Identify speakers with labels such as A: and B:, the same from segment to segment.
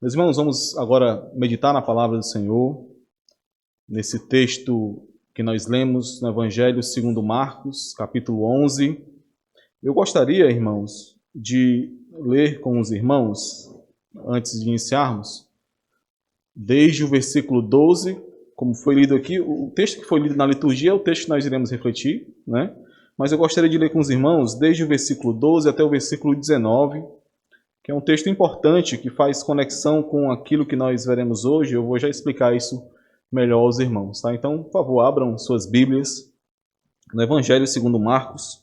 A: Meus irmãos, vamos agora meditar na palavra do Senhor, nesse texto que nós lemos no Evangelho segundo Marcos, capítulo 11. Eu gostaria, irmãos, de ler com os irmãos, antes de iniciarmos, desde o versículo 12, como foi lido aqui. O texto que foi lido na liturgia é o texto que nós iremos refletir, né? Mas eu gostaria de ler com os irmãos desde o versículo 12 até o versículo 19, que é um texto importante que faz conexão com aquilo que nós veremos hoje. Eu vou já explicar isso melhor aos irmãos, tá? Então, por favor, abram suas Bíblias no Evangelho segundo Marcos,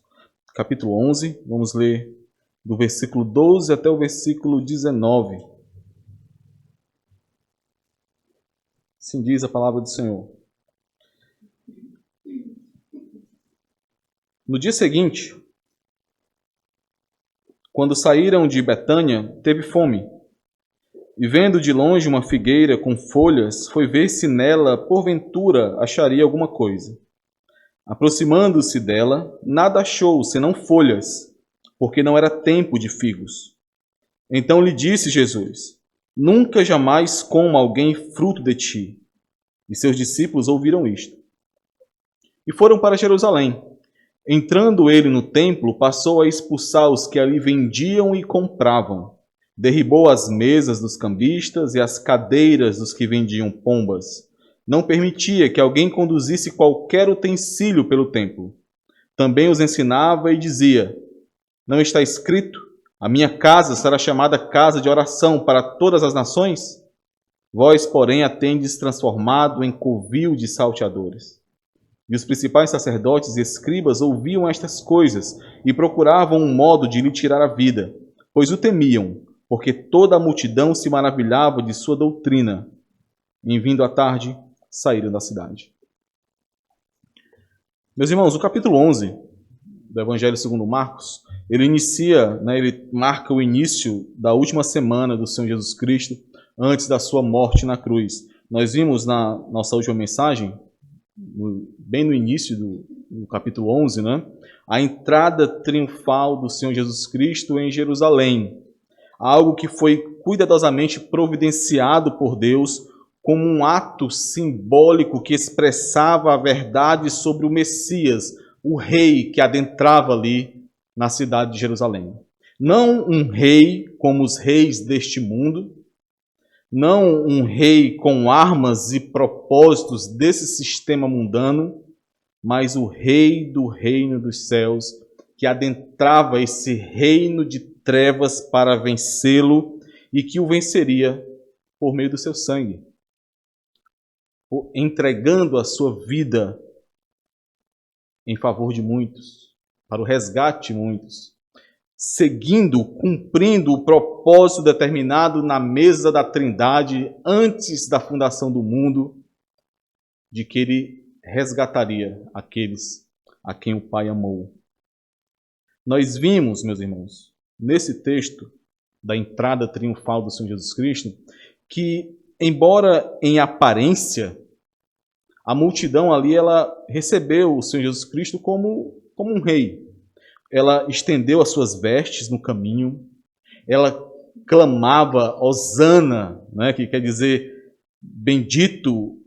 A: capítulo 11. Vamos ler do versículo 12 até o versículo 19. Assim diz a palavra do Senhor. No dia seguinte, quando saíram de Betânia, teve fome. E vendo de longe uma figueira com folhas, foi ver se nela, porventura, acharia alguma coisa. Aproximando-se dela, nada achou, senão folhas, porque não era tempo de figos. Então lhe disse Jesus: Nunca jamais coma alguém fruto de ti. E seus discípulos ouviram isto. E foram para Jerusalém. Entrando ele no templo, passou a expulsar os que ali vendiam e compravam. Derribou as mesas dos cambistas e as cadeiras dos que vendiam pombas. Não permitia que alguém conduzisse qualquer utensílio pelo templo. Também os ensinava e dizia: Não está escrito: A minha casa será chamada casa de oração para todas as nações? Vós, porém, a tendes transformado em covil de salteadores. E os principais sacerdotes e escribas ouviam estas coisas e procuravam um modo de lhe tirar a vida, pois o temiam, porque toda a multidão se maravilhava de sua doutrina. E, vindo à tarde, saíram da cidade. Meus irmãos, o capítulo 11 do Evangelho segundo Marcos, ele marca o início da última semana do Senhor Jesus Cristo, antes da sua morte na cruz. Nós vimos na nossa última mensagem, bem no início do capítulo 11, né? A entrada triunfal do Senhor Jesus Cristo em Jerusalém. Algo que foi cuidadosamente providenciado por Deus como um ato simbólico que expressava a verdade sobre o Messias, o rei que adentrava ali na cidade de Jerusalém. Não um rei como os reis deste mundo, não um rei com armas e propósitos desse sistema mundano, mas o rei do reino dos céus, que adentrava esse reino de trevas para vencê-lo e que o venceria por meio do seu sangue, entregando a sua vida em favor de muitos, para o resgate de muitos, seguindo, cumprindo o propósito determinado na mesa da Trindade antes da fundação do mundo, de que ele resgataria aqueles a quem o Pai amou. Nós vimos, meus irmãos, nesse texto da entrada triunfal do Senhor Jesus Cristo, que, embora em aparência, a multidão ali ela recebeu o Senhor Jesus Cristo como um rei. Ela estendeu as suas vestes no caminho, ela clamava Hosana, né, que quer dizer bendito,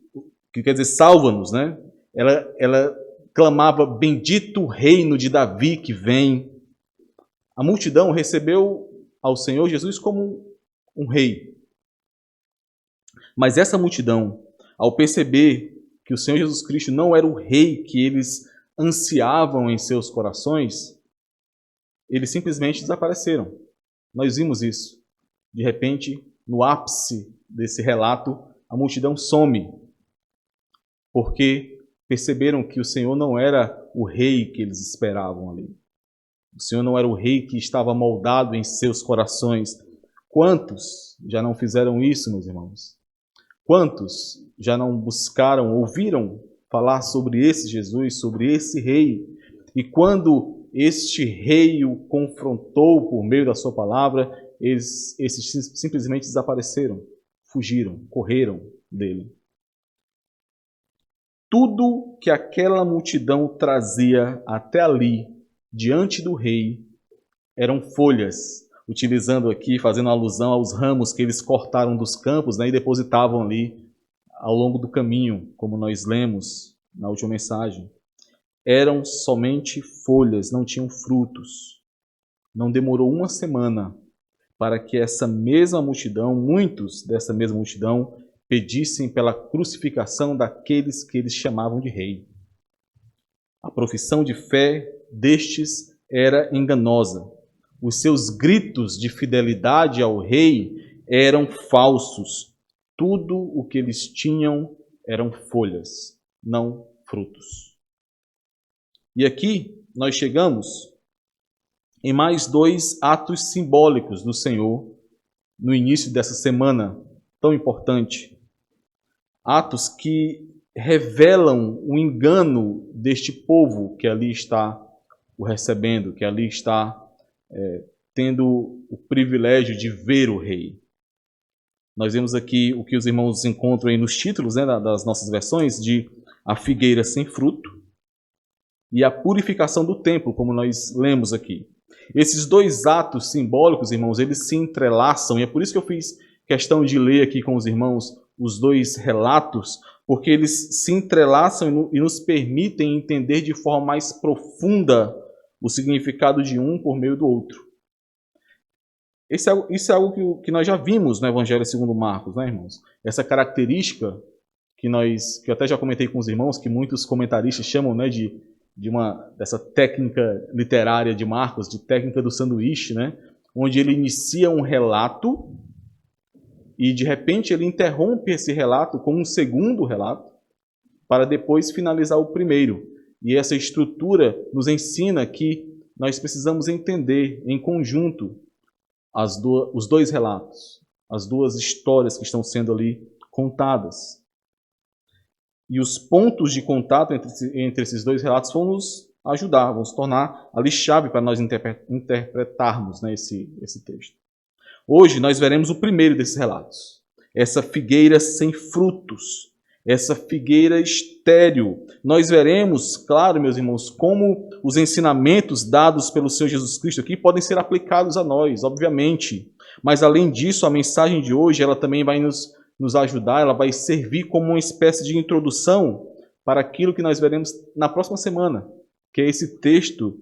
A: que quer dizer salva-nos, né? Ela clamava bendito o reino de Davi que vem. A multidão recebeu ao Senhor Jesus como um rei. Mas essa multidão, ao perceber que o Senhor Jesus Cristo não era o rei que eles ansiavam em seus corações, eles simplesmente desapareceram. Nós vimos isso. De repente, no ápice desse relato, a multidão some, porque perceberam que o Senhor não era o rei que eles esperavam ali. O Senhor não era o rei que estava moldado em seus corações. Quantos já não fizeram isso, meus irmãos? Quantos já não buscaram, ouviram falar sobre esse Jesus, sobre esse rei? E quando este rei o confrontou por meio da sua palavra, esses simplesmente desapareceram, fugiram, correram dele. Tudo que aquela multidão trazia até ali, diante do rei, eram folhas. utilizando aqui, fazendo alusão aos ramos que eles cortaram dos campos, né, e depositavam ali ao longo do caminho, como nós lemos na última mensagem. Eram somente folhas, não tinham frutos. Não demorou uma semana para que essa mesma multidão, muitos dessa mesma multidão, pedissem pela crucificação daqueles que eles chamavam de rei. A profissão de fé destes era enganosa. Os seus gritos de fidelidade ao rei eram falsos. Tudo o que eles tinham eram folhas, não frutos. E aqui nós chegamos em mais 2 atos simbólicos do Senhor no início dessa semana tão importante. Atos que revelam o engano deste povo que ali está o recebendo, que ali está tendo o privilégio de ver o rei. Nós vemos aqui o que os irmãos encontram aí nos títulos, né, das nossas versões, de a figueira sem fruto e a purificação do templo, como nós lemos aqui. Esses 2 atos simbólicos, irmãos, eles se entrelaçam, e é por isso que eu fiz questão de ler aqui com os irmãos os 2 relatos, porque eles se entrelaçam e nos permitem entender de forma mais profunda o significado de um por meio do outro. Isso é algo que nós já vimos no Evangelho segundo Marcos, né, irmãos? Essa característica que eu até já comentei com os irmãos, que muitos comentaristas chamam, né, dessa técnica literária de Marcos, de técnica do sanduíche, né, onde ele inicia um relato e de repente ele interrompe esse relato com um segundo relato para depois finalizar o primeiro. E essa estrutura nos ensina que nós precisamos entender em conjunto os 2 relatos, as 2 histórias que estão sendo ali contadas. E os pontos de contato entre esses 2 relatos vão nos ajudar, vão se tornar ali chave para nós interpretarmos, né, esse texto. Hoje nós veremos o primeiro desses relatos. Essa figueira sem frutos, essa figueira estéril. Nós veremos, claro, meus irmãos, como os ensinamentos dados pelo Senhor Jesus Cristo aqui podem ser aplicados a nós, obviamente. Mas além disso, a mensagem de hoje ela também vai nos ajudar, ela vai servir como uma espécie de introdução para aquilo que nós veremos na próxima semana, que é esse texto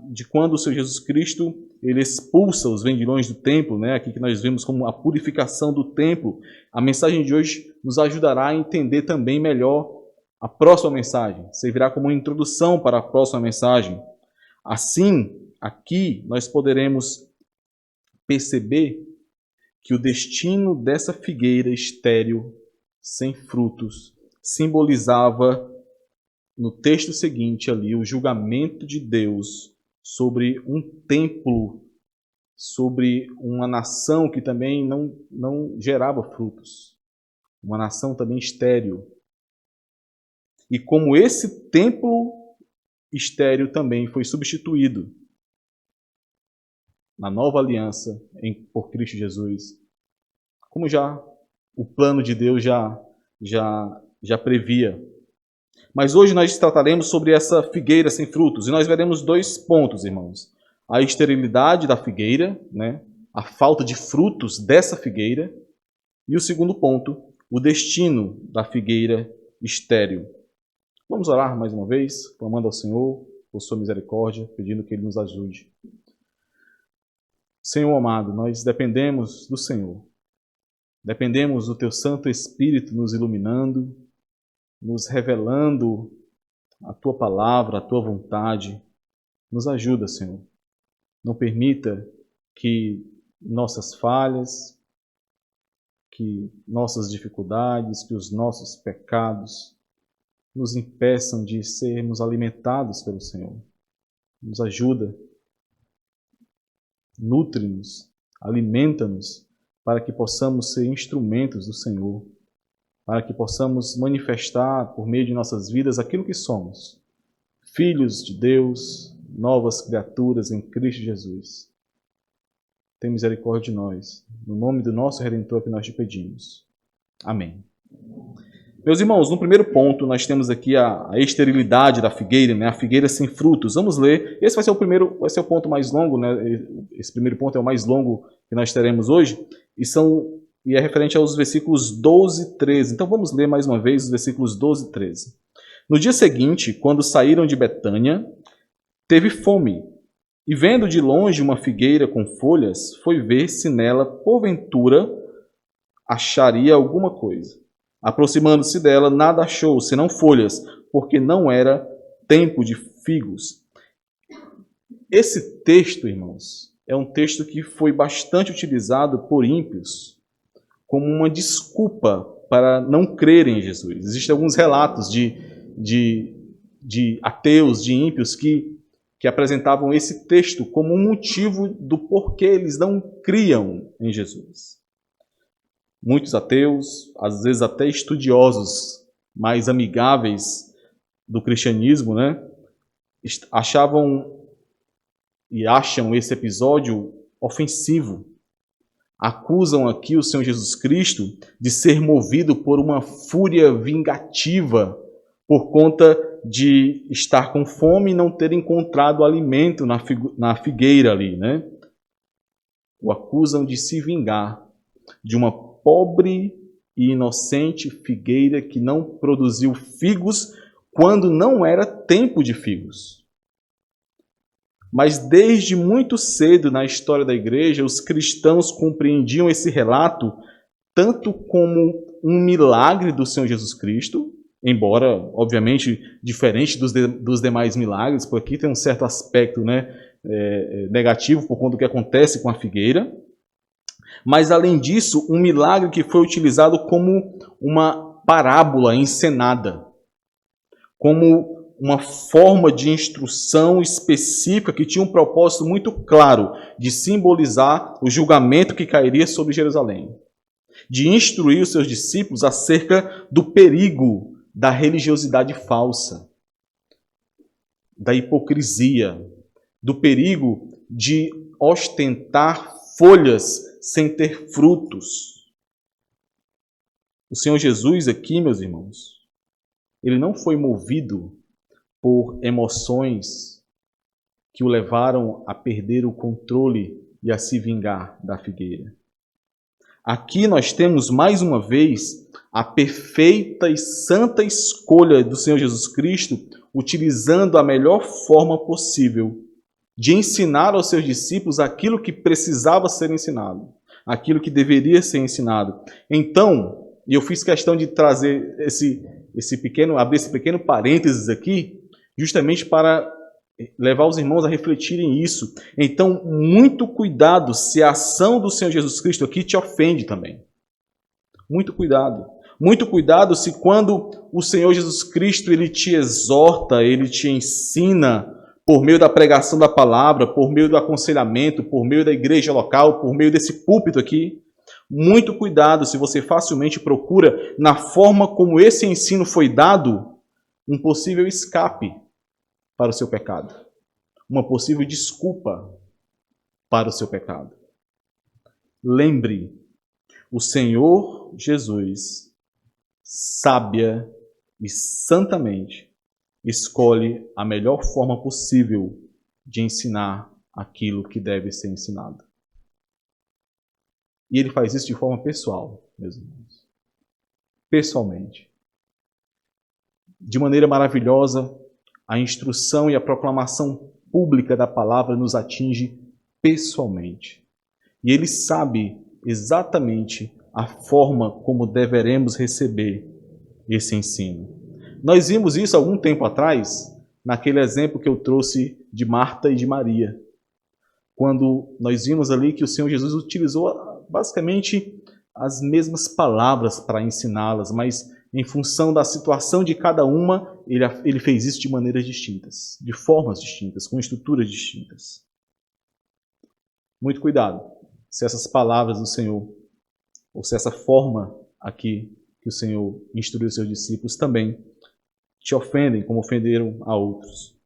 A: de quando o Senhor Jesus Cristo ele expulsa os vendilhões do templo, né? Aqui que nós vemos como a purificação do templo. A mensagem de hoje nos ajudará a entender também melhor a próxima mensagem, servirá como uma introdução para a próxima mensagem. Assim, aqui nós poderemos perceber que o destino dessa figueira estéril, sem frutos, simbolizava no texto seguinte ali o julgamento de Deus sobre um templo, sobre uma nação que também não gerava frutos, uma nação também estéril. E como esse templo estéril também foi substituído na nova aliança por Cristo Jesus, como já o plano de Deus já previa. Mas hoje nós trataremos sobre essa figueira sem frutos, e nós veremos 2 pontos, irmãos. A esterilidade da figueira, né? A falta de frutos dessa figueira, e o segundo ponto, o destino da figueira estéril. Vamos orar mais uma vez, clamando ao Senhor por sua misericórdia, pedindo que Ele nos ajude. Senhor amado, nós dependemos do Senhor. Dependemos do Teu Santo Espírito nos iluminando, nos revelando a Tua palavra, a Tua vontade. Nos ajuda, Senhor. Não permita que nossas falhas, que nossas dificuldades, que os nossos pecados nos impeçam de sermos alimentados pelo Senhor. Nos ajuda, nutre-nos, alimenta-nos, para que possamos ser instrumentos do Senhor, para que possamos manifestar por meio de nossas vidas aquilo que somos, filhos de Deus, novas criaturas em Cristo Jesus. Tem misericórdia de nós, no nome do nosso Redentor que nós te pedimos. Amém. Meus irmãos, no primeiro ponto, nós temos aqui a esterilidade da figueira, né? A figueira sem frutos. Vamos ler. Esse vai ser o ponto mais longo, né? Esse primeiro ponto é o mais longo que nós teremos hoje. E é referente aos versículos 12 e 13. Então vamos ler mais uma vez os versículos 12 e 13. No dia seguinte, quando saíram de Betânia, teve fome. E vendo de longe uma figueira com folhas, foi ver se nela, porventura, acharia alguma coisa. Aproximando-se dela, nada achou, senão folhas, porque não era tempo de figos. Esse texto, irmãos, é um texto que foi bastante utilizado por ímpios como uma desculpa para não crerem em Jesus. Existem alguns relatos de ateus, de ímpios, que apresentavam esse texto como um motivo do porquê eles não criam em Jesus. Muitos ateus, às vezes até estudiosos mais amigáveis do cristianismo, né, achavam e acham esse episódio ofensivo. Acusam aqui o Senhor Jesus Cristo de ser movido por uma fúria vingativa por conta de estar com fome e não ter encontrado alimento na figueira ali, né? O acusam de se vingar de uma pobre e inocente figueira que não produziu figos quando não era tempo de figos. Mas desde muito cedo na história da igreja, os cristãos compreendiam esse relato tanto como um milagre do Senhor Jesus Cristo, embora, obviamente, diferente dos demais milagres, porque aqui tem um certo aspecto, né, negativo por conta do que acontece com a figueira. Mas, além disso, um milagre que foi utilizado como uma parábola encenada, como uma forma de instrução específica que tinha um propósito muito claro de simbolizar o julgamento que cairia sobre Jerusalém, de instruir os seus discípulos acerca do perigo da religiosidade falsa, da hipocrisia, do perigo de ostentar folhas sem ter frutos. O Senhor Jesus aqui, meus irmãos, ele não foi movido por emoções que o levaram a perder o controle e a se vingar da figueira. Aqui nós temos mais uma vez a perfeita e santa escolha do Senhor Jesus Cristo, utilizando a melhor forma possível de ensinar aos seus discípulos aquilo que precisava ser ensinado, aquilo que deveria ser ensinado. Então, e eu fiz questão de trazer abrir esse pequeno parênteses aqui, justamente para levar os irmãos a refletirem isso. Então, muito cuidado se a ação do Senhor Jesus Cristo aqui te ofende também. Muito cuidado. Muito cuidado se quando o Senhor Jesus Cristo ele te exorta, ele te ensina por meio da pregação da palavra, por meio do aconselhamento, por meio da igreja local, por meio desse púlpito aqui. Muito cuidado se você facilmente procura, na forma como esse ensino foi dado, um possível escape para o seu pecado. Uma possível desculpa para o seu pecado. Lembre, o Senhor Jesus, sábia e santamente, escolhe a melhor forma possível de ensinar aquilo que deve ser ensinado. E ele faz isso de forma pessoal, meus irmãos. Pessoalmente. De maneira maravilhosa, a instrução e a proclamação pública da palavra nos atinge pessoalmente. E ele sabe exatamente a forma como deveremos receber esse ensino. Nós vimos isso algum tempo atrás, naquele exemplo que eu trouxe de Marta e de Maria, quando nós vimos ali que o Senhor Jesus utilizou basicamente as mesmas palavras para ensiná-las, mas em função da situação de cada uma, ele fez isso de maneiras distintas, de formas distintas, com estruturas distintas. Muito cuidado se essas palavras do Senhor, ou se essa forma aqui que o Senhor instruiu os seus discípulos também te ofendem como ofenderam a outros.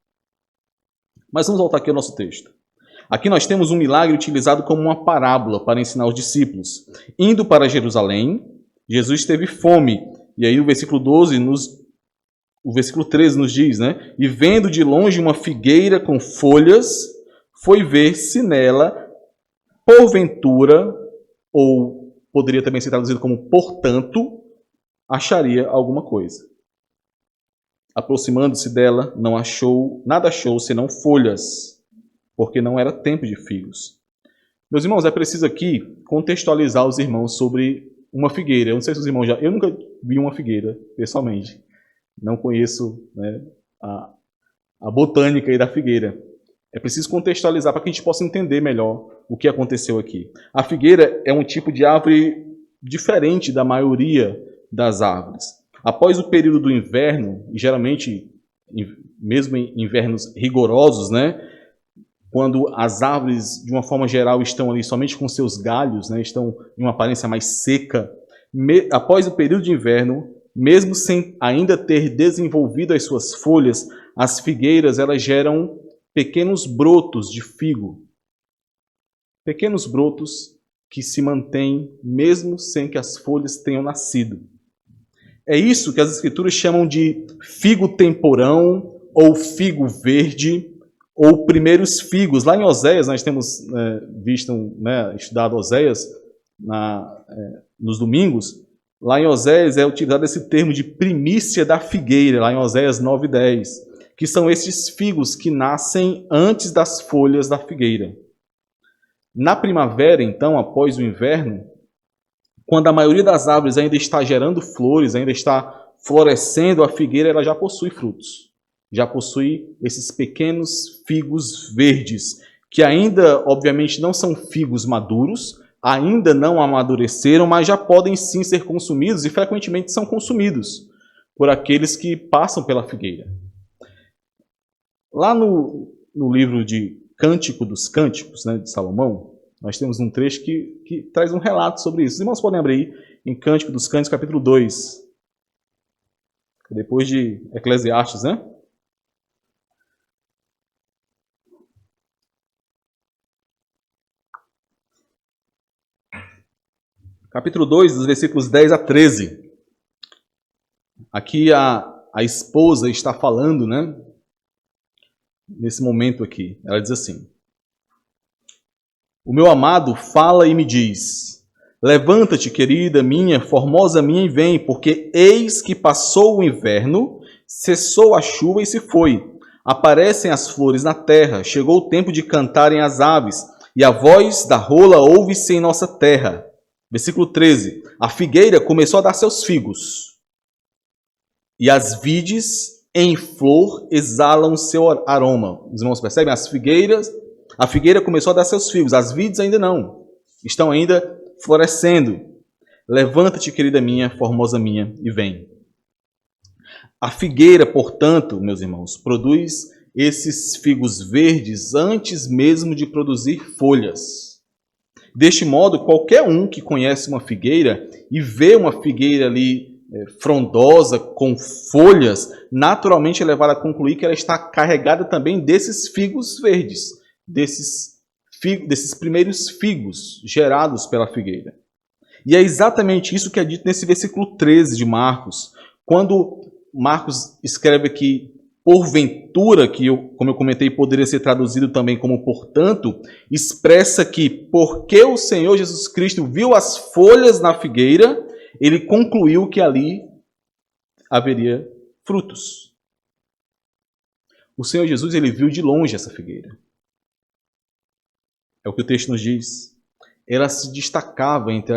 A: Mas vamos voltar aqui ao nosso texto. Aqui nós temos um milagre utilizado como uma parábola para ensinar os discípulos. Indo para Jerusalém, Jesus teve fome E aí o versículo 13 nos diz, né? E vendo de longe uma figueira com folhas, foi ver se nela, porventura, ou poderia também ser traduzido como portanto, acharia alguma coisa. Aproximando-se dela, não achou, nada achou senão folhas, porque não era tempo de figos. Meus irmãos, é preciso aqui contextualizar os irmãos sobre uma figueira. Eu não sei se os irmãos já... Eu nunca vi uma figueira, pessoalmente. Não conheço, né, a botânica aí da figueira. É preciso contextualizar para que a gente possa entender melhor o que aconteceu aqui. A figueira é um tipo de árvore diferente da maioria das árvores. Após o período do inverno, e geralmente, mesmo em invernos rigorosos, né, quando as árvores, de uma forma geral, estão ali somente com seus galhos, né, estão em uma aparência mais seca, após o período de inverno, mesmo sem ainda ter desenvolvido as suas folhas, as figueiras elas geram pequenos brotos de figo. Pequenos brotos que se mantêm mesmo sem que as folhas tenham nascido. É isso que as Escrituras chamam de figo temporão, ou figo verde, ou primeiros figos. Lá em Oséias, nós temos estudado Oséias nos domingos. Lá em Oséias é utilizado esse termo de primícia da figueira, lá em Oséias 9:10, que são esses figos que nascem antes das folhas da figueira. Na primavera, então, após o inverno, quando a maioria das árvores ainda está gerando flores, ainda está florescendo, a figueira ela já possui frutos. Já possui esses pequenos figos verdes, que ainda, obviamente, não são figos maduros, ainda não amadureceram, mas já podem sim ser consumidos e frequentemente são consumidos por aqueles que passam pela figueira. Lá no livro de Cântico dos Cânticos, né, de Salomão, nós temos um trecho que traz um relato sobre isso. Os irmãos podem abrir aí em Cântico dos Cânticos, capítulo 2. Depois de Eclesiastes, né? Capítulo 2, dos versículos 10 a 13. Aqui a esposa está falando, né? Nesse momento aqui. Ela diz assim: O meu amado fala e me diz: Levanta-te, querida minha, formosa minha, e vem, porque eis que passou o inverno, cessou a chuva e se foi. Aparecem as flores na terra, chegou o tempo de cantarem as aves, e a voz da rola ouve-se em nossa terra. Versículo 13. A figueira começou a dar seus figos, e as vides em flor exalam seu aroma. Os irmãos percebem? A figueira começou a dar seus figos, as vides ainda não. Estão ainda florescendo. Levanta-te, querida minha, formosa minha, e vem. A figueira, portanto, meus irmãos, produz esses figos verdes antes mesmo de produzir folhas. Deste modo, qualquer um que conhece uma figueira e vê uma figueira ali frondosa, com folhas, naturalmente é levado a concluir que ela está carregada também desses figos verdes, desses primeiros figos gerados pela figueira. E é exatamente isso que é dito nesse versículo 13 de Marcos, quando Marcos escreve aqui, porventura, que como eu comentei, poderia ser traduzido também como portanto, expressa que porque o Senhor Jesus Cristo viu as folhas na figueira, ele concluiu que ali haveria frutos. O Senhor Jesus ele viu de longe essa figueira. É o que o texto nos diz. Ela se destacava entre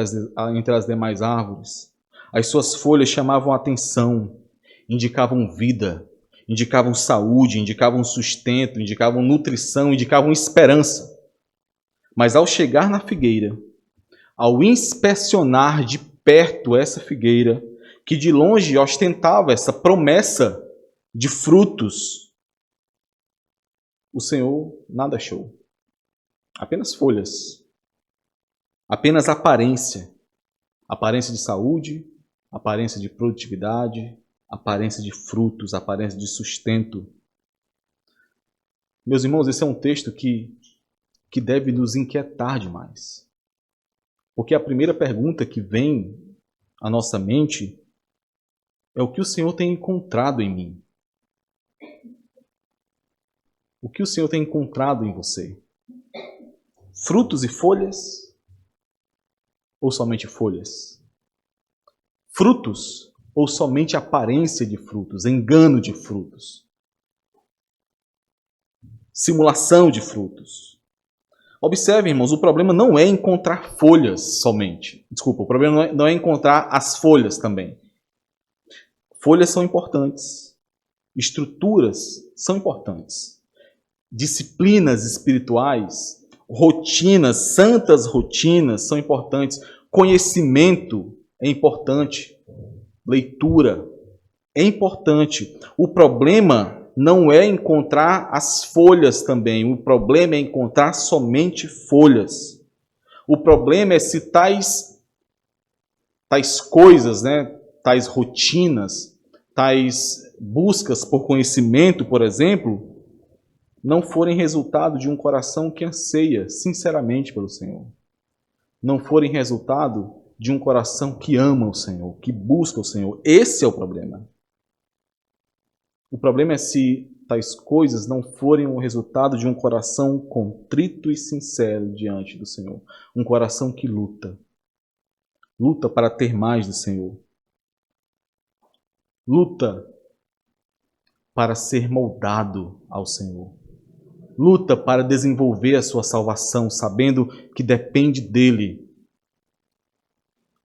A: as demais árvores. As suas folhas chamavam a atenção, indicavam vida, indicavam saúde, indicavam sustento, indicavam nutrição, indicavam esperança. Mas ao chegar na figueira, ao inspecionar de perto essa figueira, que de longe ostentava essa promessa de frutos, o Senhor nada achou. Apenas folhas, apenas aparência de saúde, aparência de produtividade, aparência de frutos, aparência de sustento. Meus irmãos, esse é um texto que deve nos inquietar demais. Porque a primeira pergunta que vem à nossa mente é o que o Senhor tem encontrado em mim. O que o Senhor tem encontrado em você? Frutos e folhas? Ou somente folhas? Frutos ou somente aparência de frutos, engano de frutos? Simulação de frutos? Observe, irmãos, o problema não é encontrar folhas somente. Desculpa, o problema não é encontrar as folhas também. Folhas são importantes. Estruturas são importantes. Disciplinas espirituais, rotinas, santas rotinas são importantes. Conhecimento é importante. Leitura é importante. O problema não é encontrar as folhas também. O problema é encontrar somente folhas. O problema é se tais coisas, tais rotinas, tais buscas por conhecimento, por exemplo, não forem resultado de um coração que anseia sinceramente pelo Senhor. Não forem resultado de um coração que ama o Senhor, que busca o Senhor. Esse é o problema. O problema é se tais coisas não forem o resultado de um coração contrito e sincero diante do Senhor. Um coração que luta. Luta para ter mais do Senhor. Luta para ser moldado ao Senhor. Luta para desenvolver a sua salvação, sabendo que depende dele.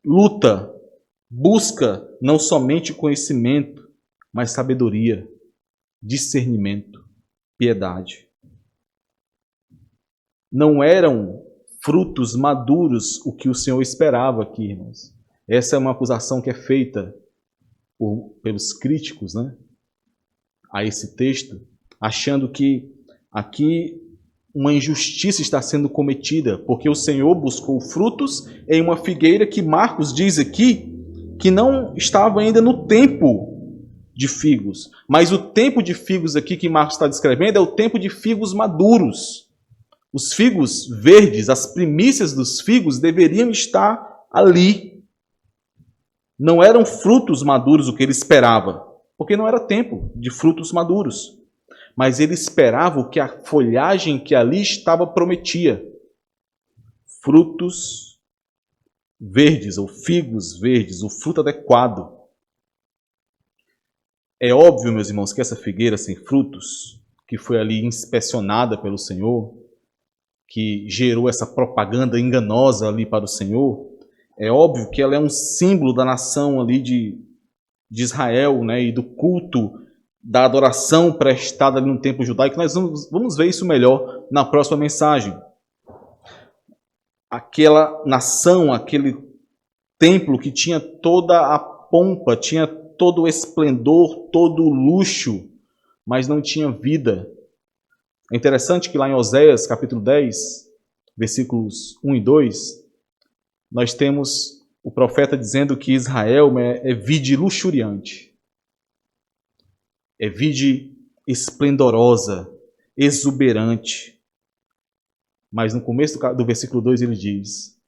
A: Luta, busca não somente conhecimento, mas sabedoria, discernimento, piedade. Não eram frutos maduros o que o Senhor esperava aqui, irmãos. Essa é uma acusação que é feita pelos críticos, a esse texto, achando que aqui uma injustiça está sendo cometida, porque o Senhor buscou frutos em uma figueira que Marcos diz aqui que não estava ainda no tempo de figos. Mas o tempo de figos aqui que Marcos está descrevendo é o tempo de figos maduros. Os figos verdes, as primícias dos figos deveriam estar ali. Não eram frutos maduros o que ele esperava, porque não era tempo de frutos maduros. Mas ele esperava o que a folhagem que ali estava prometia. Frutos verdes, ou figos verdes, o fruto adequado. É óbvio, meus irmãos, que essa figueira sem frutos, que foi ali inspecionada pelo Senhor, que gerou essa propaganda enganosa ali para o Senhor, é óbvio que ela é um símbolo da nação ali de Israel, e do culto, da adoração prestada ali no templo judaico. Nós vamos ver isso melhor na próxima mensagem. Aquela nação, aquele templo que tinha toda a pompa, tinha todo o esplendor, todo o luxo, mas não tinha vida. É interessante que lá em Oséias, capítulo 10, versículos 1 e 2, nós temos o profeta dizendo que Israel é vide luxuriante, é vide esplendorosa, exuberante. Mas no começo do versículo 2 ele diz: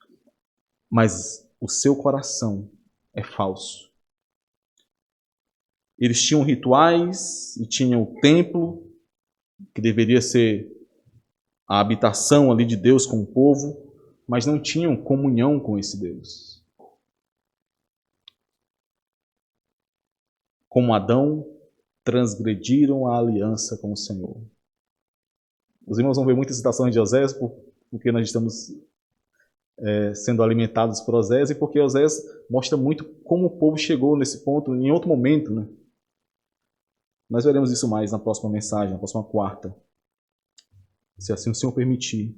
A: mas o seu coração é falso. Eles tinham rituais e tinham o templo, que deveria ser a habitação ali de Deus com o povo, mas não tinham comunhão com esse Deus. Como Adão, transgrediram a aliança com o Senhor. Os irmãos vão ver muitas citações de Oséias, porque nós estamos sendo alimentados por Oséias, e porque Oséias mostra muito como o povo chegou nesse ponto em outro momento, Nós veremos isso mais na próxima mensagem, na próxima quarta, se assim o Senhor permitir.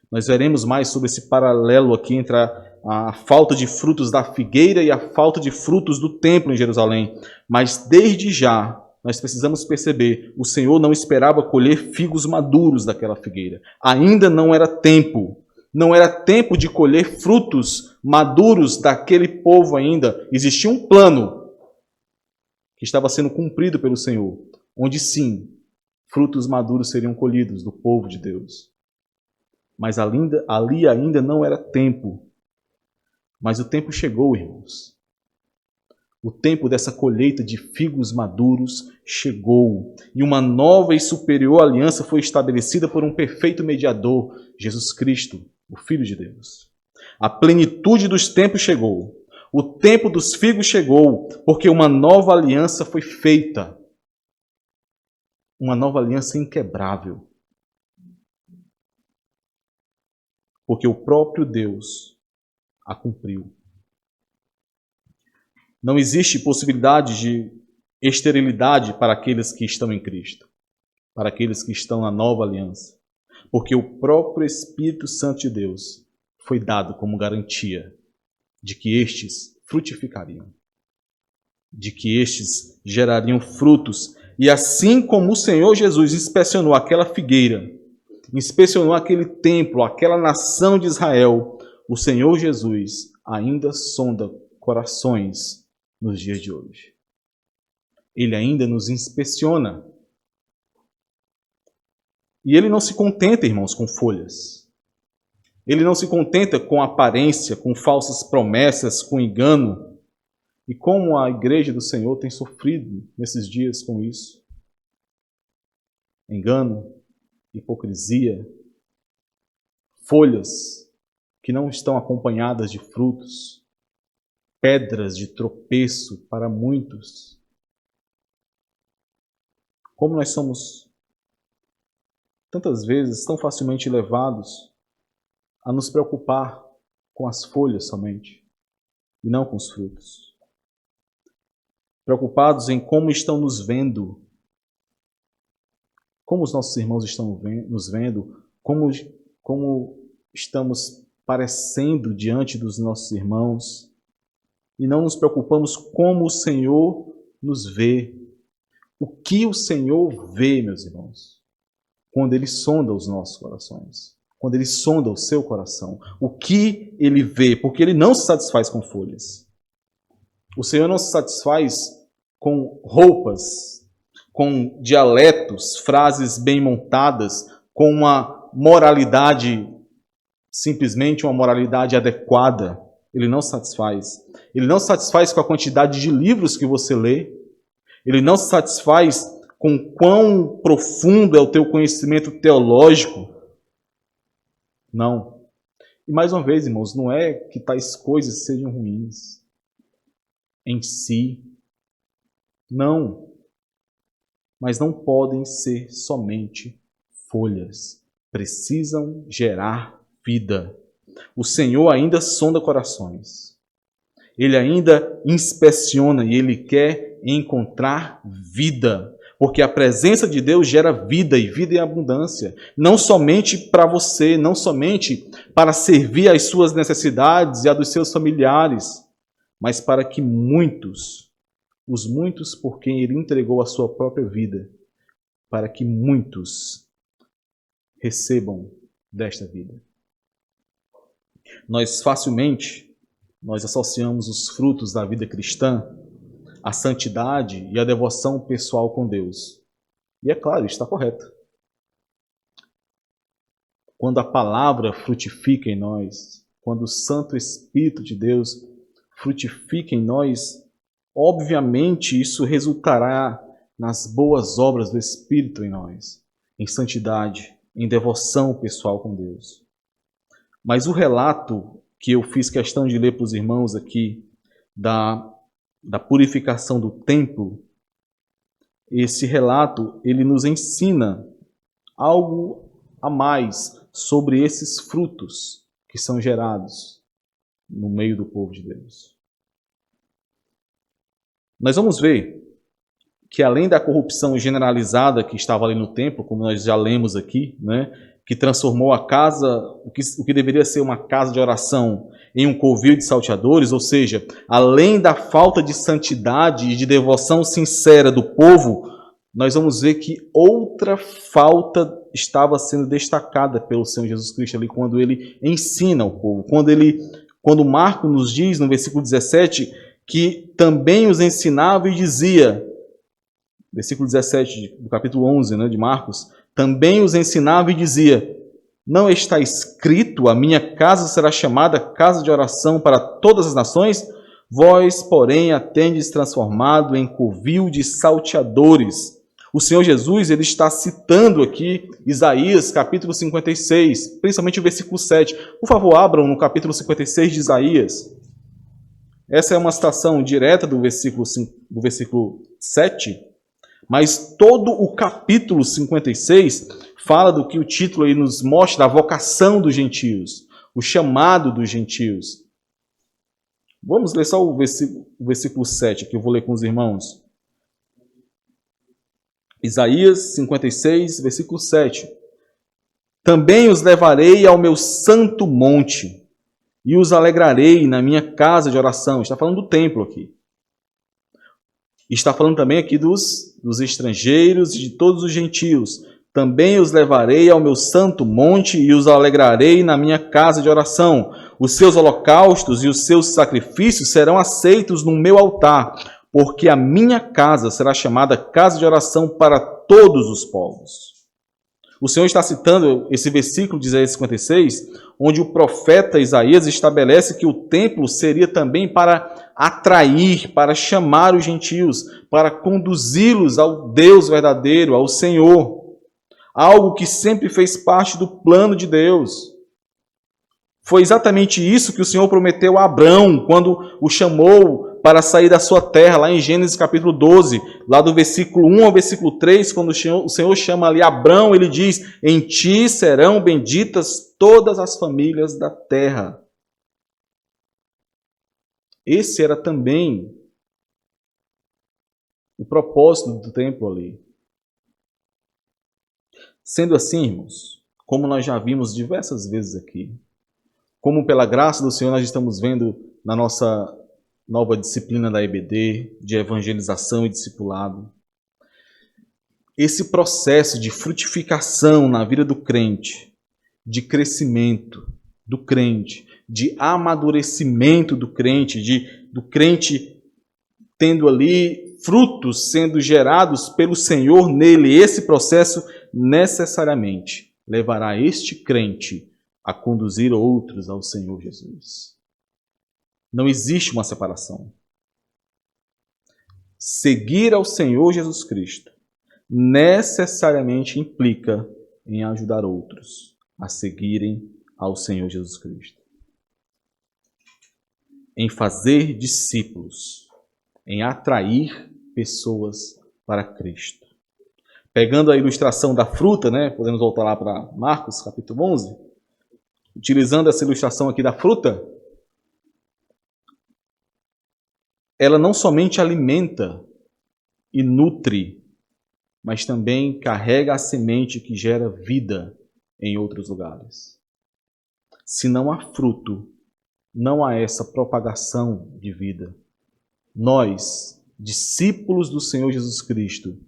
A: Nós veremos mais sobre esse paralelo aqui entre a falta de frutos da figueira e a falta de frutos do templo em Jerusalém. Mas desde já, nós precisamos perceber, o Senhor não esperava colher figos maduros daquela figueira. Ainda não era tempo. Não era tempo de colher frutos maduros daquele povo ainda. Existia um plano que estava sendo cumprido pelo Senhor, onde sim, frutos maduros seriam colhidos do povo de Deus. Mas ali ainda não era tempo. Mas o tempo chegou, irmãos. O tempo dessa colheita de figos maduros chegou e uma nova e superior aliança foi estabelecida por um perfeito mediador, Jesus Cristo, o Filho de Deus. A plenitude dos tempos chegou. O tempo dos figos chegou, porque uma nova aliança foi feita. Uma nova aliança inquebrável. Porque o próprio Deus a cumpriu. Não existe possibilidade de esterilidade para aqueles que estão em Cristo, para aqueles que estão na nova aliança, porque o próprio Espírito Santo de Deus foi dado como garantia de que estes frutificariam, de que estes gerariam frutos. E assim como o Senhor Jesus inspecionou aquela figueira, inspecionou aquele templo, aquela nação de Israel, o Senhor Jesus ainda sonda corações nos dias de hoje. Ele ainda nos inspeciona. E ele não se contenta, irmãos, com folhas. Ele não se contenta com aparência, com falsas promessas, com engano. E como a igreja do Senhor tem sofrido nesses dias com isso? Engano, hipocrisia, folhas que não estão acompanhadas de frutos, pedras de tropeço para muitos. Como nós somos tantas vezes tão facilmente levados a nos preocupar com as folhas somente e não com os frutos. Preocupados em como estão nos vendo, como os nossos irmãos estão nos vendo, como estamos parecendo diante dos nossos irmãos, e não nos preocupamos como o Senhor nos vê. O que o Senhor vê, meus irmãos, quando Ele sonda os nossos corações, quando Ele sonda o seu coração, o que Ele vê, porque Ele não se satisfaz com folhas. O Senhor não se satisfaz com roupas, com dialetos, frases bem montadas, com uma moralidade, simplesmente uma moralidade adequada. Ele não se satisfaz. Ele não se satisfaz com a quantidade de livros que você lê. Ele não se satisfaz com quão profundo é o teu conhecimento teológico. Não. E mais uma vez, irmãos, não é que tais coisas sejam ruins em si. Não. Mas não podem ser somente folhas. Precisam gerar vida. O Senhor ainda sonda corações. Ele ainda inspeciona e Ele quer encontrar vida. Porque a presença de Deus gera vida e vida em abundância. Não somente para você, não somente para servir às suas necessidades e a dos seus familiares, mas para que muitos, os muitos por quem Ele entregou a sua própria vida, para que muitos recebam desta vida. Nós associamos os frutos da vida cristã à santidade e à devoção pessoal com Deus. E é claro, isso está correto. Quando a palavra frutifica em nós, quando o Santo Espírito de Deus frutifica em nós, obviamente isso resultará nas boas obras do Espírito em nós, em santidade, em devoção pessoal com Deus. Mas o relato que eu fiz questão de ler para os irmãos aqui, da purificação do templo, esse relato, ele nos ensina algo a mais sobre esses frutos que são gerados no meio do povo de Deus. Nós vamos ver que além da corrupção generalizada que estava ali no templo, como nós já lemos aqui, que transformou a casa, o que deveria ser uma casa de oração, em um covil de salteadores, ou seja, além da falta de santidade e de devoção sincera do povo, nós vamos ver que outra falta estava sendo destacada pelo Senhor Jesus Cristo ali quando Ele ensina o povo. Quando Marcos nos diz, no versículo 17, que também os ensinava e dizia, versículo 17 do capítulo 11 de Marcos, também os ensinava e dizia: não está escrito, a minha casa será chamada casa de oração para todas as nações? Vós, porém, a tendes transformado em covil de salteadores. O Senhor Jesus, ele está citando aqui Isaías, capítulo 56, principalmente o versículo 7. Por favor, abram no capítulo 56 de Isaías. Essa é uma citação direta do versículo 7, mas todo o capítulo 56 fala do que o título aí nos mostra, a vocação dos gentios, o chamado dos gentios. Vamos ler só o versículo 7, que eu vou ler com os irmãos. Isaías 56, versículo 7. Também os levarei ao meu santo monte e os alegrarei na minha casa de oração. Está falando do templo aqui. Está falando também aqui dos estrangeiros e de todos os gentios. Também os levarei ao meu santo monte e os alegrarei na minha casa de oração. Os seus holocaustos e os seus sacrifícios serão aceitos no meu altar, porque a minha casa será chamada casa de oração para todos os povos. O Senhor está citando esse versículo de Isaías 56, onde o profeta Isaías estabelece que o templo seria também para atrair, para chamar os gentios, para conduzi-los ao Deus verdadeiro, ao Senhor. Algo que sempre fez parte do plano de Deus. Foi exatamente isso que o Senhor prometeu a Abrão, quando o chamou para sair da sua terra, lá em Gênesis capítulo 12, lá do versículo 1 ao versículo 3, quando o Senhor chama ali Abrão, ele diz: em ti serão benditas todas as famílias da terra. Esse era também o propósito do templo ali. Sendo assim, irmãos, como nós já vimos diversas vezes aqui, como pela graça do Senhor nós estamos vendo na nossa nova disciplina da EBD, de evangelização e discipulado, esse processo de frutificação na vida do crente, de crescimento do crente, de amadurecimento do crente, do crente tendo ali frutos sendo gerados pelo Senhor nele, esse processo necessariamente levará este crente a conduzir outros ao Senhor Jesus. Não existe uma separação. Seguir ao Senhor Jesus Cristo necessariamente implica em ajudar outros a seguirem ao Senhor Jesus Cristo. Em fazer discípulos, em atrair pessoas para Cristo. Pegando a ilustração da fruta, né? Podemos voltar lá para Marcos, capítulo 11. Utilizando essa ilustração aqui da fruta, ela não somente alimenta e nutre, mas também carrega a semente que gera vida em outros lugares. Se não há fruto, não há essa propagação de vida. Nós, discípulos do Senhor Jesus Cristo,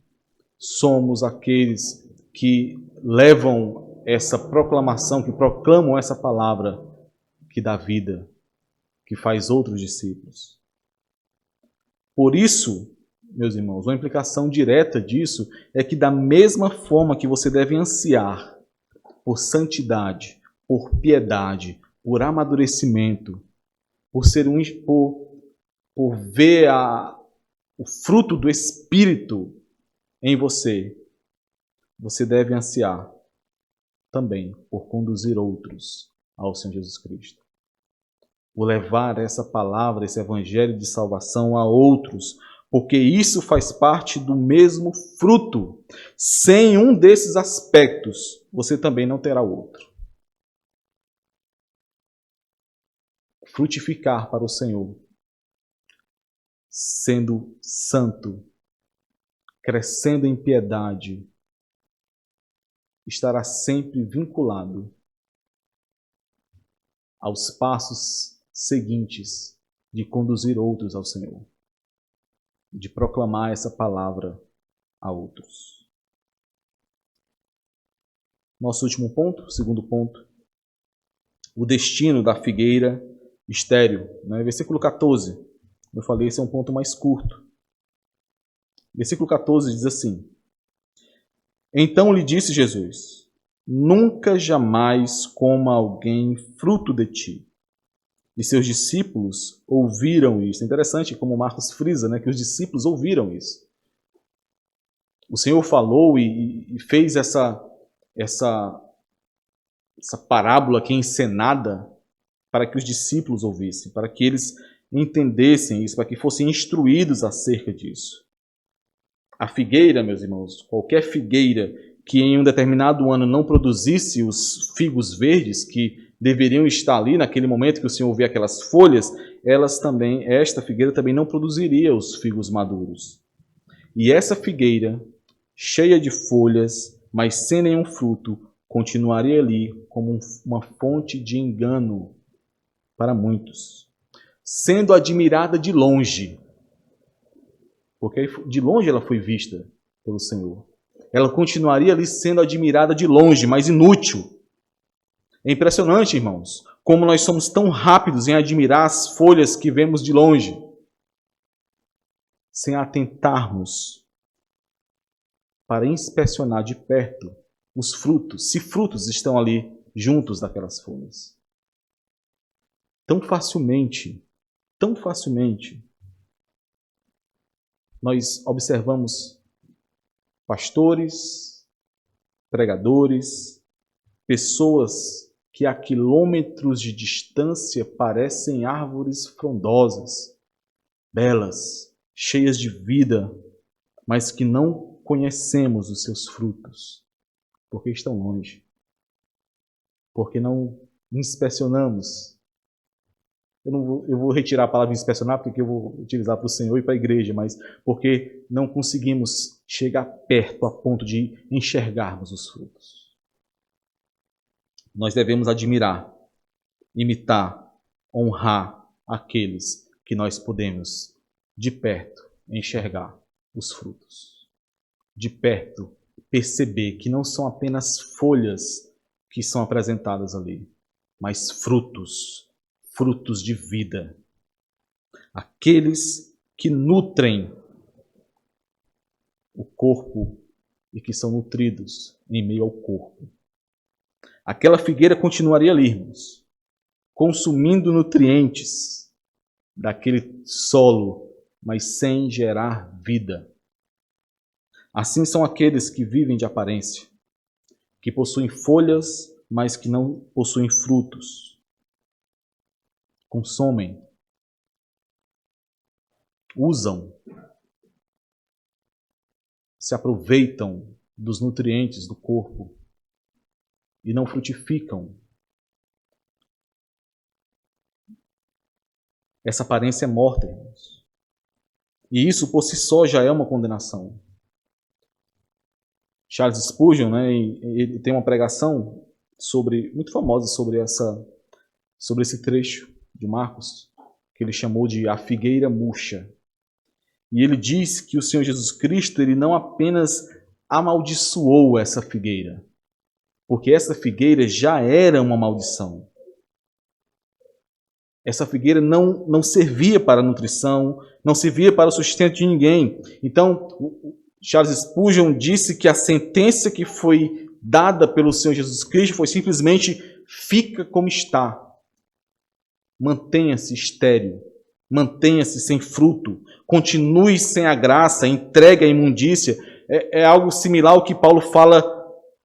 A: somos aqueles que levam essa proclamação, que proclamam essa palavra que dá vida, que faz outros discípulos. Por isso, meus irmãos, uma implicação direta disso é que da mesma forma que você deve ansiar por santidade, por piedade, por amadurecimento, por ver o fruto do Espírito em você, você deve ansiar também por conduzir outros ao Senhor Jesus Cristo. Por levar essa palavra, esse evangelho de salvação a outros, porque isso faz parte do mesmo fruto. Sem um desses aspectos, você também não terá outro. Frutificar para o Senhor, sendo santo, crescendo em piedade, estará sempre vinculado aos passos seguintes de conduzir outros ao Senhor, de proclamar essa palavra a outros. Nosso último ponto, segundo ponto, o destino da figueira estéril. Versículo 14, como eu falei, esse é um ponto mais curto. Versículo 14 diz assim: então lhe disse Jesus: nunca jamais coma alguém fruto de ti. e seus discípulos ouviram isso. É interessante como Marcos frisa, né, que os discípulos ouviram isso. O Senhor falou e fez essa parábola aqui encenada para que os discípulos ouvissem, para que eles entendessem isso, para que fossem instruídos acerca disso. A figueira, meus irmãos, qualquer figueira que em um determinado ano não produzisse os figos verdes que deveriam estar ali naquele momento que o Senhor vê aquelas folhas, esta figueira também não produziria os figos maduros. E essa figueira, cheia de folhas, mas sem nenhum fruto, continuaria ali como uma fonte de engano para muitos, sendo admirada de longe, porque de longe ela foi vista pelo Senhor. Ela continuaria ali sendo admirada de longe, mas inútil. É impressionante, irmãos, como nós somos tão rápidos em admirar as folhas que vemos de longe, sem atentarmos para inspecionar de perto os frutos, se frutos estão ali juntos daquelas folhas. Tão facilmente, nós observamos pastores, pregadores, pessoas que a quilômetros de distância parecem árvores frondosas, belas, cheias de vida, mas que não conhecemos os seus frutos, porque estão longe, porque não inspecionamos. Eu vou retirar a palavra inspecionar, porque eu vou utilizar para o Senhor e para a igreja, mas porque não conseguimos chegar perto a ponto de enxergarmos os frutos. Nós devemos admirar, imitar, honrar aqueles que nós podemos, de perto, enxergar os frutos. De perto, perceber que não são apenas folhas que são apresentadas ali, mas frutos de vida. Aqueles que nutrem o corpo e que são nutridos em meio ao corpo. Aquela figueira continuaria ali, irmãos, consumindo nutrientes daquele solo, mas sem gerar vida. Assim são aqueles que vivem de aparência, que possuem folhas, mas que não possuem frutos. Consomem, usam, se aproveitam dos nutrientes do corpo e não frutificam. Essa aparência é morta, irmãos. E isso por si só já é uma condenação. Charles Spurgeon, ele tem uma pregação muito famosa sobre esse trecho de Marcos, que ele chamou de a figueira murcha. E ele diz que o Senhor Jesus Cristo ele não apenas amaldiçoou essa figueira, porque essa figueira já era uma maldição. Essa figueira não servia para a nutrição, não servia para o sustento de ninguém. Então, Charles Spurgeon disse que a sentença que foi dada pelo Senhor Jesus Cristo foi simplesmente: fica como está. Mantenha-se estéril, mantenha-se sem fruto, continue sem a graça, entregue à imundícia. É algo similar ao que Paulo fala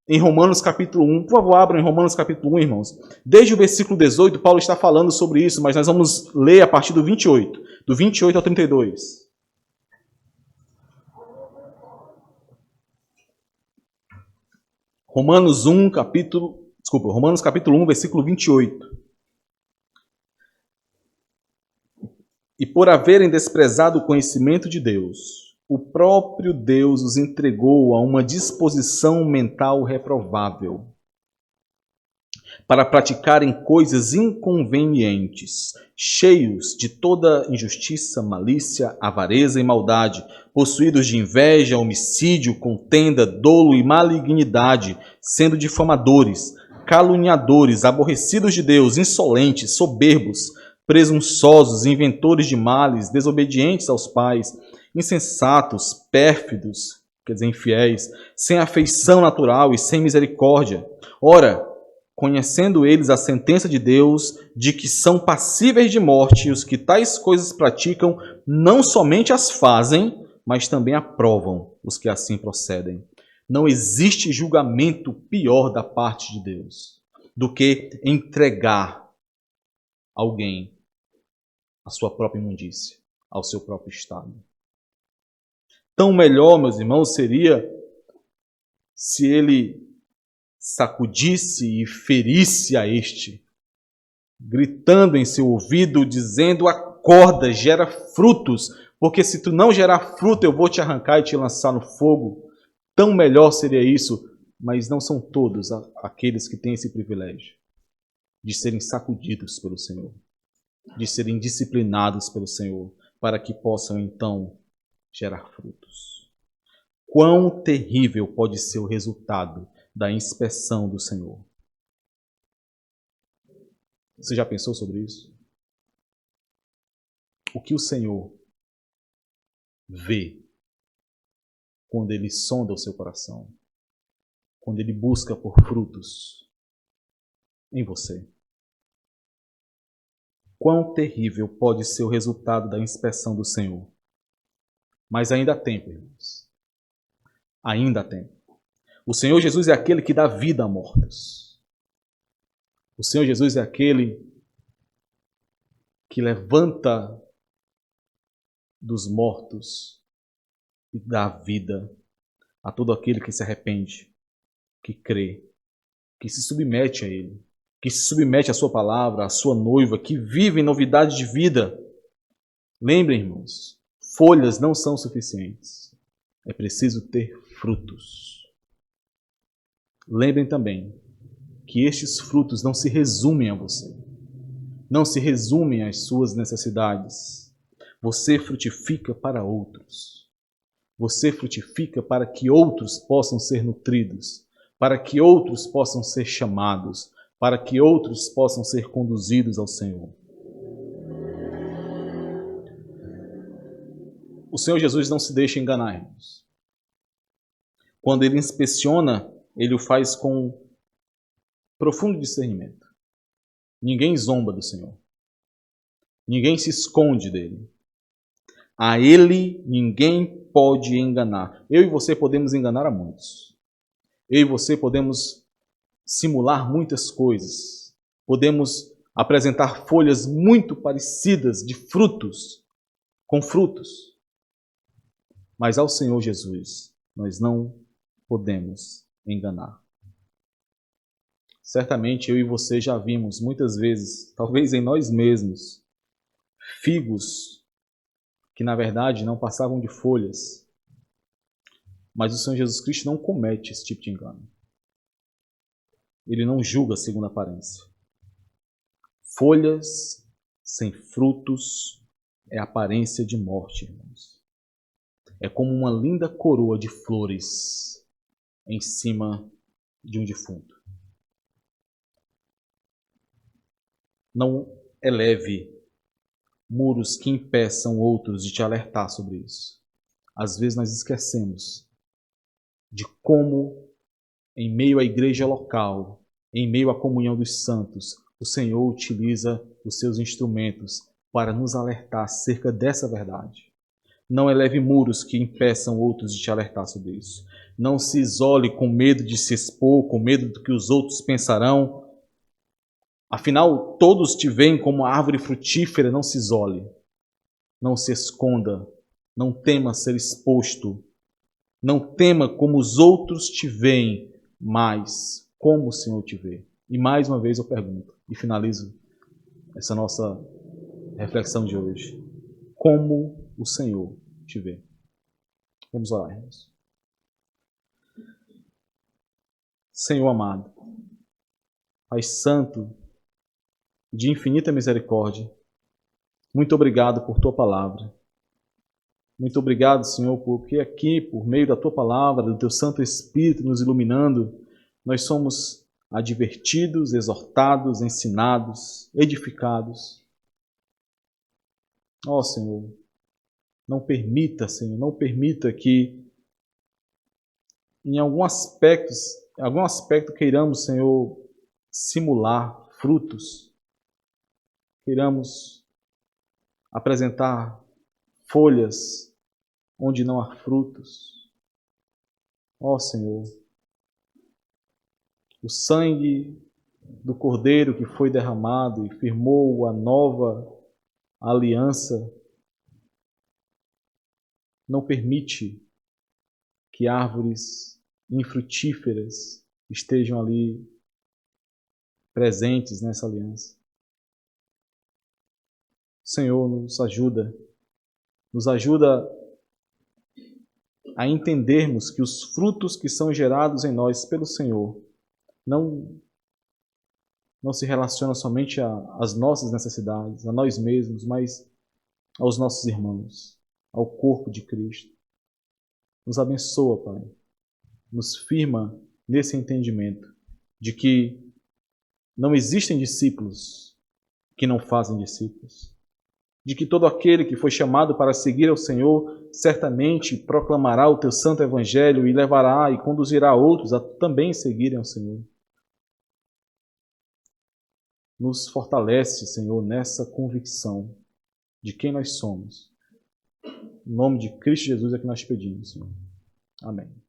A: em Romanos capítulo 1. Por favor, abram em Romanos capítulo 1, irmãos. Desde o versículo 18, Paulo está falando sobre isso, mas nós vamos ler a partir do 28, do 28 ao 32. Romanos capítulo 1, versículo 28. E por haverem desprezado o conhecimento de Deus, o próprio Deus os entregou a uma disposição mental reprovável, para praticarem coisas inconvenientes, cheios de toda injustiça, malícia, avareza e maldade, possuídos de inveja, homicídio, contenda, dolo e malignidade, sendo difamadores, caluniadores, aborrecidos de Deus, insolentes, soberbos, presunçosos, inventores de males, desobedientes aos pais, insensatos, pérfidos, quer dizer, infiéis, sem afeição natural e sem misericórdia. Ora, conhecendo eles a sentença de Deus, de que são passíveis de morte, e os que tais coisas praticam, não somente as fazem, mas também aprovam os que assim procedem. Não existe julgamento pior da parte de Deus do que entregar alguém à sua própria imundícia, ao seu próprio estado. Tão melhor, meus irmãos, seria se ele sacudisse e ferisse a este, gritando em seu ouvido, dizendo: acorda, gera frutos, porque se tu não gerar fruto, eu vou te arrancar e te lançar no fogo. Tão melhor seria isso, mas não são todos aqueles que têm esse privilégio de serem sacudidos pelo Senhor, de serem disciplinados pelo Senhor, para que possam então gerar frutos. Quão terrível pode ser o resultado da inspeção do Senhor? Você já pensou sobre isso? O que o Senhor vê quando Ele sonda o seu coração, quando Ele busca por frutos em você? Quão terrível pode ser o resultado da inspeção do Senhor? Mas ainda há tempo, irmãos. Ainda há tempo. O Senhor Jesus é aquele que dá vida a mortos. O Senhor Jesus é aquele que levanta dos mortos e dá vida a todo aquele que se arrepende, que crê, que se submete a Ele, que se submete à sua palavra, à sua noiva, que vive em novidade de vida. Lembrem, irmãos, folhas não são suficientes. É preciso ter frutos. Lembrem também que estes frutos não se resumem a você. Não se resumem às suas necessidades. Você frutifica para outros. Você frutifica para que outros possam ser nutridos, para que outros possam ser chamados, para que outros possam ser conduzidos ao Senhor. O Senhor Jesus não se deixa enganar, irmãos. Quando Ele inspeciona, Ele o faz com profundo discernimento. Ninguém zomba do Senhor. Ninguém se esconde dele. A Ele ninguém pode enganar. Eu e você podemos enganar a muitos. Eu e você podemos simular muitas coisas. Podemos apresentar folhas muito parecidas de frutos, com frutos. Mas ao Senhor Jesus, nós não podemos enganar. Certamente eu e você já vimos muitas vezes, talvez em nós mesmos, figos que na verdade não passavam de folhas. Mas o Senhor Jesus Cristo não comete esse tipo de engano. Ele não julga segundo a aparência. Folhas sem frutos é aparência de morte, irmãos. É como uma linda coroa de flores em cima de um defunto. Não eleve muros que impeçam outros de te alertar sobre isso. Às vezes nós esquecemos de como, em meio à igreja local, em meio à comunhão dos santos, o Senhor utiliza os seus instrumentos para nos alertar acerca dessa verdade. Não eleve muros que impeçam outros de te alertar sobre isso. Não se isole com medo de se expor, com medo do que os outros pensarão. Afinal, todos te veem como árvore frutífera. Não se isole, não se esconda, não tema ser exposto, não tema como os outros te veem, mas como o Senhor te vê. E mais uma vez eu pergunto, e finalizo essa nossa reflexão de hoje: como o Senhor te vê? Vamos orar, irmãos. Senhor amado, Pai Santo, de infinita misericórdia, muito obrigado por Tua palavra. Muito obrigado, Senhor, porque aqui, por meio da Tua palavra, do Teu Santo Espírito nos iluminando, nós somos advertidos, exortados, ensinados, edificados. Ó Senhor, não permita, Senhor, não permita que em algum aspecto queiramos, Senhor, simular frutos, queiramos apresentar folhas onde não há frutos. Ó Senhor, o sangue do Cordeiro que foi derramado e firmou a nova aliança não permite que árvores infrutíferas estejam ali presentes nessa aliança. Senhor, nos ajuda a entendermos que os frutos que são gerados em nós pelo Senhor não se relacionam somente às nossas necessidades, a nós mesmos, mas aos nossos irmãos, ao corpo de Cristo. Nos abençoa, Pai. Nos firma nesse entendimento de que não existem discípulos que não fazem discípulos. De que todo aquele que foi chamado para seguir ao Senhor certamente proclamará o teu santo evangelho e levará e conduzirá outros a também seguirem ao Senhor. Nos fortalece, Senhor, nessa convicção de quem nós somos. Em nome de Cristo Jesus é que nós pedimos, Senhor. Amém.